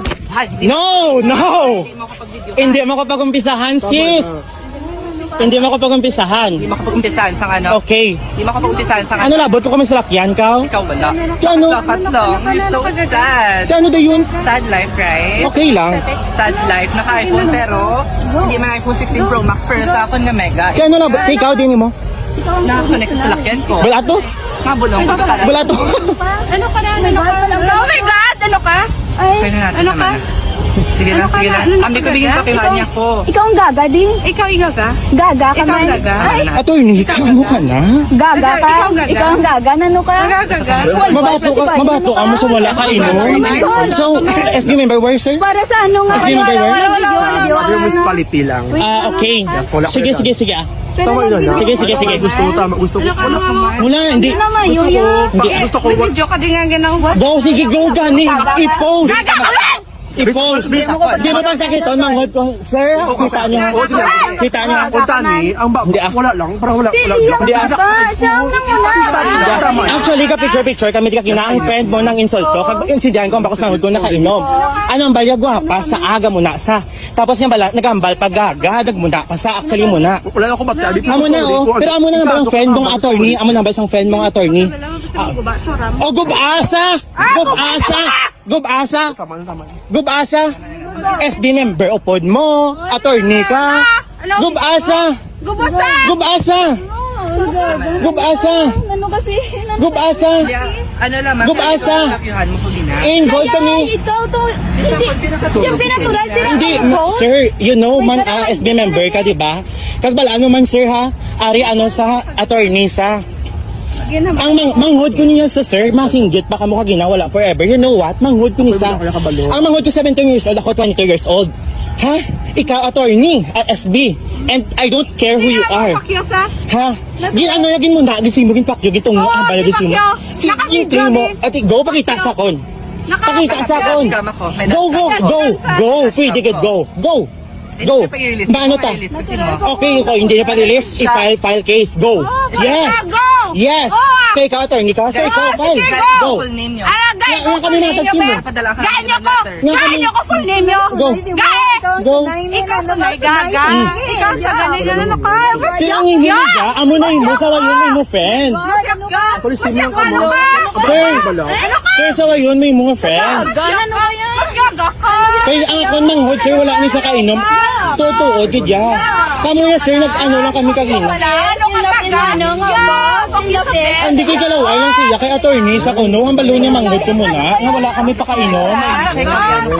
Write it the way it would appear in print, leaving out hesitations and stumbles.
makapag-videohan. No! Hindi mo kapag-video. Hindi mo ko pag-umpisahan, sis! Hindi mo ko pag-umpisahan. Hindi mo kapag-umpisahan sa ano. Okay. Hindi mo kapag-umpisahan sa Ano labot ko kami sa lakyan, ka? Ikaw wala. Ano? Dapat lang. You're so sad. Ano da yun? Sad life, right? Okay lang. Sad life. Naka-iPhone pero hindi man iPhone 16 Pro Max pero sa akin nga mega. Kaya ano labot? Kaya ikaw din mo? Nakakonect sa salakyan ko. Wala to? Mabulong ko para. Wala to? Ano ka na? Ano ka? Oh my God! Ano ka? Kaya na natin Ano ka? naman. Sige lang, sige lang. Ambi ko bigyan pakilaan niya ko. Ikaw ang gaga din. Ikaw ang gaga? Gaga ka Ikaw man. gaga. Ay, Attorney, ano ka na? gaga ka? Ikaw gaga? Ikaw ang gaga. Nano ka? Gaga. Mabato ka mo sa wala ka inom. So, SB member, where sir? Para sa ano nga? Kasi member, where? Yung municipality lang. Okay. wala ko Sige, yan. sige, sige. Tama yun na. Sige, sige, sige. Gusto ko tama. Gusto ko. Wala, hindi. Gusto ko. Video ka din nga ginawa. Go, sige, go, gani. I-post. I-post. Di ba pang sakiton, manghod ko? Sir, kita niyo. Kita niyo. Punta ni, ang Hindi, wala lang. Parang wala. Hindi, Pa, siya ang nanguna. Actually, ka kami ka kinaang friend mo ng insulto. Kag insidyan ko, ang bakos manghod ko nakainom. Anong baya gwapa sa aga mo na sa. Tapos niya bala, nagambal pag gaga, nagmuna pa sa actually mo na. Wala ako bata. Amo na oh, pero amo na nga ba ang friend mong attorney? Amo na ba isang friend mong attorney? O gubasa! Gubasa! Gubasa! Gubasa! SB member upod mo, attorney ka. Gubasa! Gubasa! Gubasa! Gubasa! Ano kasi? Gubasa! Ano naman? Gubasa. Kapyuhan mo ko gina. Involved kami. Ikaw to. Yung pinatulad din Hindi, sir, you know man, SB member ka, di ba? Kagbala, ano man, sir, ha? Ari, ano sa attorney sa... Ang manghod ko niya sa sir, masinggit pa kamo ka ginawala forever. You know what? Manghod ko ni sa. Ang manghod ko 17 years old, ako 22 years old. Ha? Ikaw attorney at SB. And I don't care who you are. Ha? Ano yagin mo na, gisimugin pakyo, gitong bala gisimo. Yung train mo, at go, pakita sa kon. Pakita sa kon. Go, go, go, go, free ticket, go, go. Go. Paano ta? Okay, hindi na pa-release. I-file case. Go. Yes. Yes. Kaya ikaw, attorney ka. Kaya ikaw, file. Go. Full name nyo. Nga kami natagsin mo. Padala ka Gaan ng nyo ko! letter. Gaan nyo ko full name nyo! Go. Go. Ikaw sa may gaga! Ikaw sa ganun ano ka! Sila ang iniliga. Amo na mo. Sawa yun mo friend. Polisimyan ka mo. Sir. Sir, sawa yun may mga friend. Gaga ano kaya? Mas gaga ka! Kaya ang akon manghod, sir, wala ni sa kainom. Totoo, gidya. Kamo na, sir, nag-ano lang kami kagina. Ano ka taga? Ano nga ba? Hindi kay kalaway lang siya. Kay attorney sa kuno, ang balo niya manghod ko muna. Nga wala kami pakainom.